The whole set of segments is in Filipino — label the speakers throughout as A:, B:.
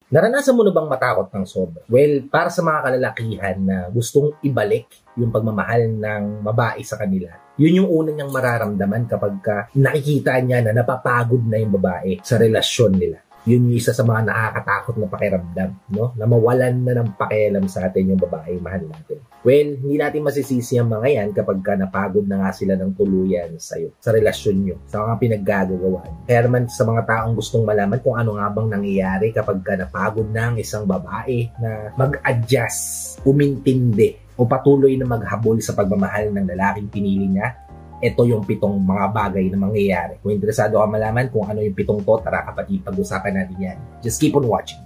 A: Naranasan mo na bang matakot ng sobra? Well, para sa mga kalalakihan na gustong ibalik yung pagmamahal ng babae sa kanila, yun yung una niyang mararamdaman kapag nakikita niya na napapagod na yung babae sa relasyon nila. Yun yung isa sa mga nakakatakot na pakiramdam, no? Na mawalan na ng pakialam sa atin yung babae mahal natin. Well, hindi natin masisisi ang mga yan kapag napagod na nga sila ng tuluyan sa'yo, sa relasyon nyo, sa mga pinaggagawaan. Kaya naman sa mga taong gustong malaman kung ano nga bang nangyayari kapag napagod na ang isang babae na mag-adjust, umintindi, o patuloy na maghabol sa pagmamahal ng lalaking pinili niya, ito yung 7 mga bagay na mangyayari. Kung interesado ka malaman kung ano yung 7 to, tara kapatid, pag-usapan natin yan. Just keep on watching.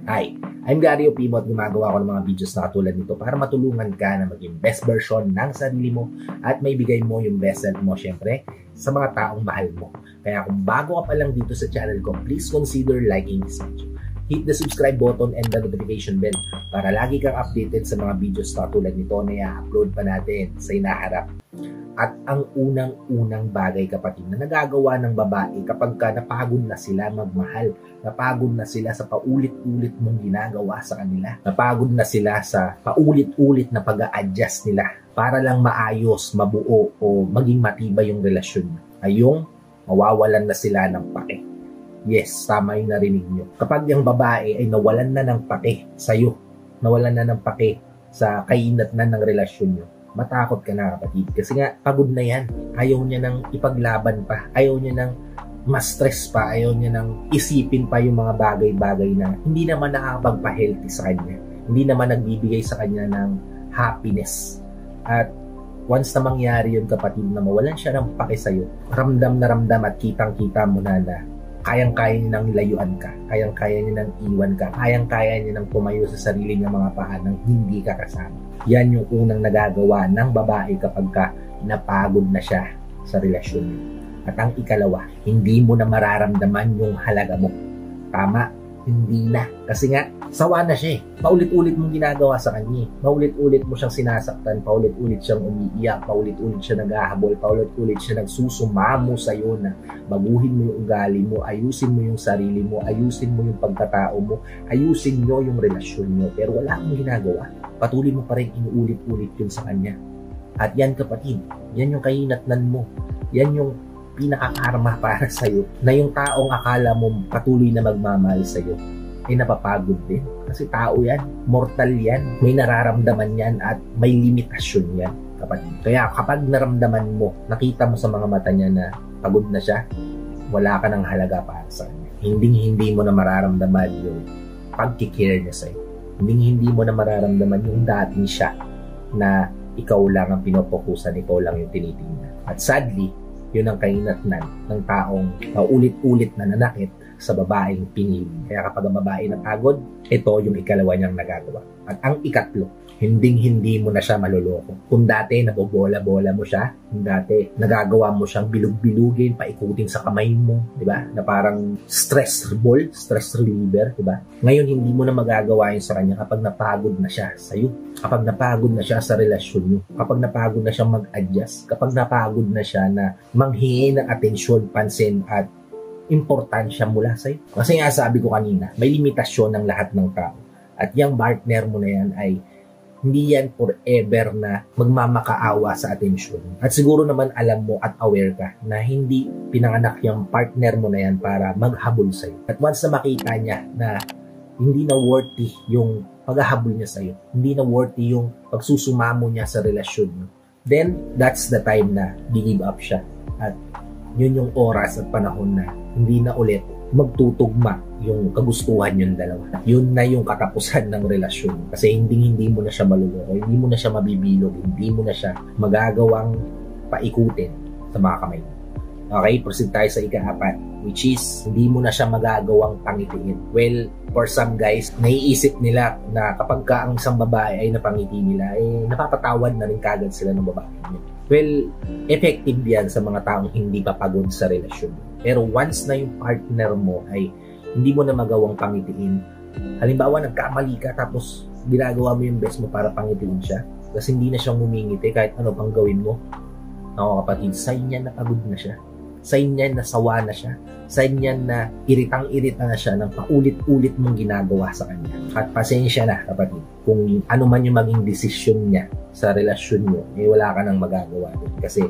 A: Hi, I'm Gary Opimo at gumagawa ko ng mga videos na katulad nito para matulungan ka na maging best version ng sarili mo at may bigay mo yung best self mo syempre sa mga taong mahal mo. Kaya kung bago ka pa lang dito sa channel ko, please consider liking this video. Hit the subscribe button and the notification bell para lagi kang updated sa mga videos na tulad nito na i-upload pa natin sa inaharap. At ang unang-unang bagay kapatid na nagagawa ng babae kapag napagod na sila magmahal, napagod na sila sa paulit-ulit mong ginagawa sa kanila, napagod na sila sa paulit-ulit na pag-a-adjust nila para lang maayos, mabuo o maging matibay yung relasyon, ay yung mawawalan na sila ng pake. Yes, tama yung narinig nyo. Kapag yung babae ay nawalan na ng pake sa'yo, nawalan na ng pake sa kainatnan ng relasyon nyo, matakot ka na kapatid. Kasi nga, pagod na yan. Ayaw niya nang ipaglaban pa. Ayaw niya nang ma-stress pa. Ayaw niya nang isipin pa yung mga bagay-bagay na hindi naman nakakapagpa-healthy sa kanya. Hindi naman nagbibigay sa kanya ng happiness. At once na mangyari yun kapatid na mawalan siya ng pake sa'yo, ramdam na ramdam at kitang-kita mo na kayang-kaya niya nang layuan ka, kayang-kaya niya nang iwan ka, kayang-kaya niya nang tumayo sa sarili ng mga paa nang hindi ka kasama. Yan yung unang nagagawa ng babae kapag napagod na siya sa relasyon niyo. At ang ikalawa, hindi mo na mararamdaman yung halaga mo. Tama, hindi na. Kasi nga, sawa na siya eh. Paulit-ulit mong ginagawa sa kanya. Paulit-ulit mo siyang sinasaktan, paulit-ulit siyang umiiyak, paulit-ulit siya naghahabol, paulit-ulit siya nagsusumamo sa'yo na baguhin mo yung ugali mo, ayusin mo yung sarili mo, ayusin mo yung pagkatao mo, ayusin nyo yung relasyon nyo. Pero wala kang ginagawa. Patuloy mo pa rin inuulit-ulit yun sa kanya. At yan kapatid, yan yung kahinatnan mo. Yan yung pinaka-karma para sa'yo na yung taong akala mo patuloy na magmamahal sa'yo ay napapagod din. Kasi tao yan, mortal yan, may nararamdaman yan at may limitasyon yan kapatid. Kaya kapag naramdaman mo, nakita mo sa mga mata niya na pagod na siya, wala ka ng halaga para sa kanya. Hindi mo na mararamdaman yung pagkikare niya sa'yo. Hindi mo na mararamdaman yung dating siya na ikaw lang ang pinopokusan, ikaw lang yung tinitingnan. At sadly, yun ang kainatnan ng taong ulit-ulit na nanakit sa babaeng pinili. Kaya kapag ang babae napagod, ito yung ikalawa niyang nagagawa. At ang ikatlo, hindi mo na siya maloloko. Kung dati nabobola-bola mo siya, kung dati nagagawa mo siyang bilug-bilugin, paikutin sa kamay mo, di ba? Na parang stress ball, stress reliever, di ba? Ngayon hindi mo na magagawa yun sa kanya kapag napagod na siya sa iyo. Kapag napagod na siya sa relasyon niyo, kapag napagod na siya mag-adjust, kapag napagod na siya na manghingi ng atensyon, pansin at importansya mula sa iyo. Kasi nga sabi ko kanina, may limitasyon ng lahat ng tao. At yung partner mo na yan ay hindi yan forever na magmamakaawa sa atensyon. At siguro naman alam mo at aware ka na hindi pinanganak yung partner mo na yan para maghabol sa'yo. At once na makita niya na hindi na worthy yung paghahabol niya sa'yo, hindi na worthy yung pagsusumamo niya sa relasyon niyo, then that's the time na give up siya. At yun yung oras at panahon na hindi na ulit magtutugma yung kagustuhan yung dalawa. Yun na yung katapusan ng relasyon. Kasi hindi mo na siya maluloko, hindi mo na siya mabibilog, hindi mo na siya magagawang paikutin sa mga kamay mo. Okay, proceed tayo sa ika-4, which is hindi mo na siya magagawang pangitiin. Well, for some guys, naiisip nila na kapag ka ang isang babae ay napangiti nila, napapatawad na rin kagad sila ng babae niya. Well, effective yan sa mga taong hindi pa pagod sa relasyon. Pero once na yung partner mo ay hindi mo na magawang pangitiin, halimbawa nagkamali ka tapos ginagawa mo yung best mo para pangitiin siya, kasi hindi na siyang humingiti kahit ano pang gawin mo, Ako kapatid, sign yan na pagod na siya. Sign yan na sawa na siya. Sign yan na iritang-irita na siya ng paulit-ulit mong ginagawa sa kanya. At pasensya na kapatid, kung ano man yung maging desisyon niya sa relasyon nyo, eh wala ka nang magagawa din. Kasi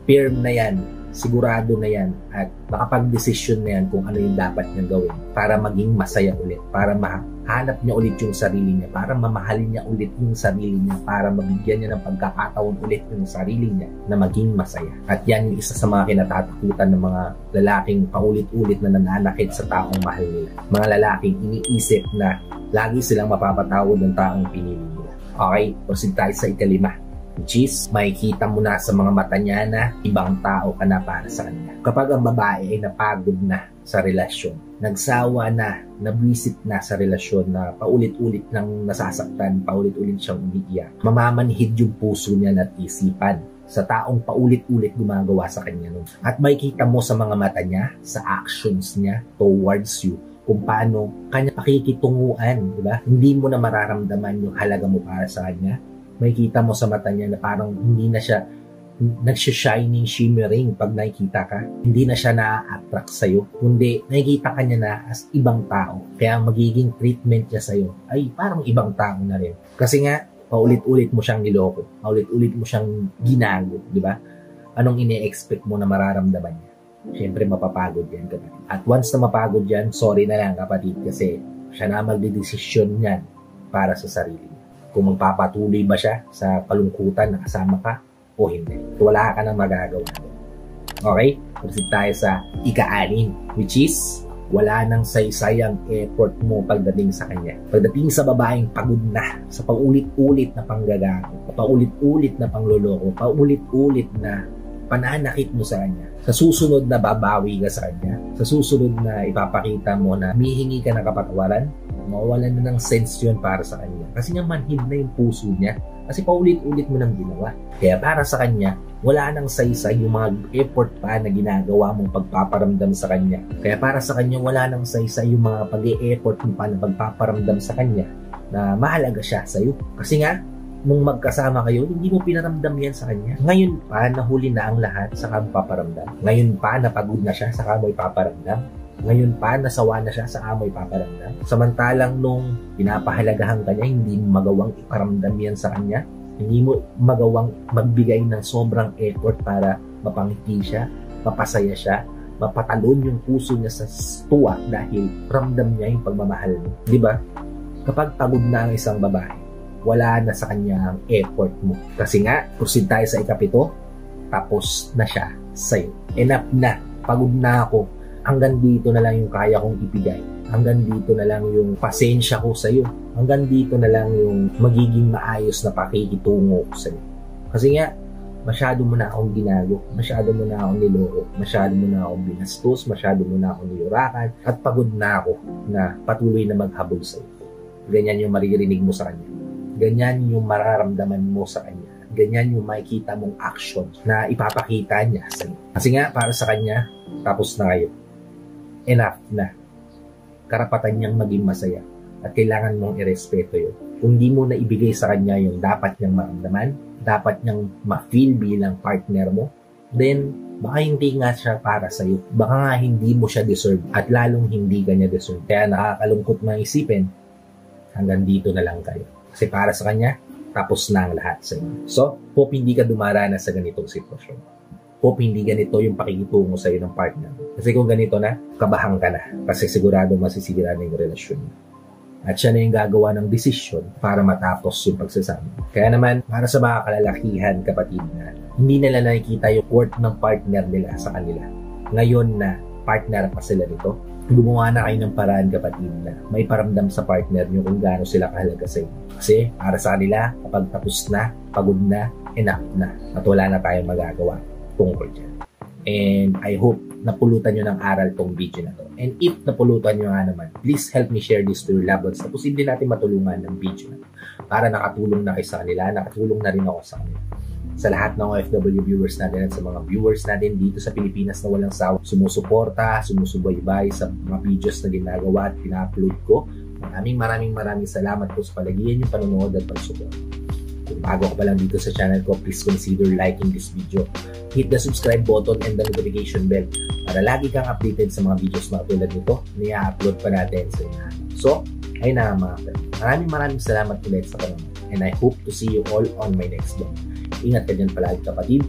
A: firm na yan, sigurado na yan, at makapag-desisyon na yan kung ano yung dapat niyang gawin para maging masaya ulit, para mahanap niya ulit yung sarili niya, para mamahalin niya ulit yung sarili niya, para mabigyan niya ng pagkakataon ulit yung sarili niya na maging masaya. At yan yung isa sa mga kinatatakutan ng mga lalaking paulit-ulit na nananakit sa taong mahal nila. Mga lalaking iniisip na lagi silang mapapatawad ng taong pinili nila. Okay, proceed tayo sa ikalima. Which is, makikita mo na sa mga mata niya na ibang tao ka na para sa kanya. Kapag ang babae ay napagod na sa relasyon, nagsawa na, nabwisit na sa relasyon, na paulit-ulit nang nasasaktan, paulit-ulit siyang umiiyak, mamamanhid yung puso niya at isipan sa taong paulit-ulit gumagawa sa kanya nun. At makikita mo sa mga mata niya, sa actions niya towards you, kung paano kanya pakikitunguan, di ba? Hindi mo na mararamdaman yung halaga mo para sa kanya. Makikita mo sa mata niya na parang hindi na siya nagsha-shining, shimmering pag nakikita ka. Hindi na siya na-attract sa'yo. Kundi nakikita ka niya na as ibang tao. Kaya ang magiging treatment niya sa'yo ay parang ibang tao na rin. Kasi nga, paulit-ulit mo siyang niloko. Paulit-ulit mo siyang ginago. Di ba? Anong ine-expect mo na mararamdaman niya? Siyempre, mapapagod yan, kapatid. At once na mapagod yan, sorry na lang, kapatid. Kasi siya na magdedesisyon yan para sa sarili. Kung magpapatuloy ba siya sa kalungkutan na kasama ka o hindi. Wala ka nang magagawa. Okay? Proceed tayo sa ika-6, which is wala nang saysayang effort mo pagdating sa kanya. Pagdating sa babaeng pagod na sa paulit-ulit na panggagago, paulit-ulit na pangloloko, paulit-ulit na pananakit mo sa kanya. Sa susunod na babawi ka sa kanya, sa susunod na ipapakita mo na humihingi ka ng kapatawaran, mawawalan na ng sense yun para sa kanya. Kasi nga manhid na yung puso niya. Kasi paulit-ulit mo nang ginawa. Kaya para sa kanya, wala nang saysay yung mga effort pa na ginagawa mong pagpaparamdam sa kanya. Kaya para sa kanya, wala nang saysay yung mga pag-e-effort mo pa na pagpaparamdam sa kanya na mahalaga siya sa'yo. Kasi nga, nung magkasama kayo, hindi mo pinaramdam yan sa kanya. Ngayon pa, nahuli na ang lahat, saka mo paparamdam. Ngayon pa, napagod na siya, saka mo ipaparamdam. Ngayon pa, nasawa na siya, saka mo ipaparamdam. Samantalang nung pinapahalagahan ka niya, hindi mo magawang iparamdam yan sa kanya. Hindi mo magawang magbigay ng sobrang effort para mapangiti siya, mapasaya siya, mapatalon yung puso niya sa tuwa dahil ramdam niya yung pagmamahal mo. Di ba? Kapag pagod na ang isang babae, wala na sa kanya ang effort mo. Kasi nga, proceed tayo sa ika-7, tapos na siya sa'yo. Enough na. Pagod na ako. Hanggang dito na lang yung kaya kong ibigay. Hanggang dito na lang yung pasensya ko sa'yo. Hanggang dito na lang yung magiging maayos na pakikitungo ko sa'yo. Kasi nga, masyado mo na akong ginago. Masyado mo na akong niloko. Masyado mo na akong binastos. Masyado mo na akong niyurakan. At pagod na ako na patuloy na maghabol sa'yo. Ganyan yung maririnig mo sa kanya. Ganyan yung mararamdaman mo sa kanya. Ganyan yung makikita mong action na ipapakita niya sa iyo. Kasi nga, para sa kanya, tapos na kayo. Enough na. Karapatan niyang maging masaya. At kailangan mong irespeto yun. Kung di mo na ibigay sa kanya yung dapat niyang maramdaman, dapat niyang ma-feel bilang partner mo, then baka hindi nga siya para sa iyo. Baka nga hindi mo siya deserve at lalong hindi ka niya deserve. Kaya nakakalungkot na isipin, hanggang dito na lang kayo. Kasi para sa kanya, tapos na ang lahat sa inyo. So, hope hindi ka dumaranas sa ganitong sitwasyon. Hope hindi ganito yung pakikitungo sa iyo ng partner. Kasi kung ganito na, kabahan ka na. Kasi sigurado masisira na yung relasyon mo. At siya na yung gagawa ng desisyon para matapos yung pagsasama. Kaya naman, para sa mga kalalakihan, kapatid, na hindi nila nakikita yung worth ng partner nila sa kanila. Ngayon na partner pa sila nito, gumawa na kayo ng paraan, kapatid, na may paramdam sa partner nyo kung gaano sila kahalaga sa inyo. Kasi para sa kanila, kapag tapos na, pagod na, enough na. At wala na tayong magagawa tungkol dyan. And I hope napulutan nyo ng aral tong video na to. And if napulutan nyo nga naman, please help me share this to your loved ones na posible natin matulungan ng video na to. Para nakatulong na kayo sa kanila, nakatulong na rin ako sa kanila. Sa lahat ng OFW viewers natin at sa mga viewers natin dito sa Pilipinas na walang sawa, sumusuporta, sumusubaybay sa mga videos na ginagawa at pina-upload ko. Maraming salamat po sa palagian yung panonood at pagsuporta. Kung bago ka pa lang dito sa channel ko, please consider liking this video. Hit the subscribe button and the notification bell para lagi kang updated sa mga videos na tulad nito na i-upload pa natin sa inyo. So, ayun na mga friend. Maraming salamat ulit sa panonood and I hope to see you all on my next vlog. Ingat ka dyan palagi kapatid.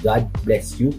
A: God bless you.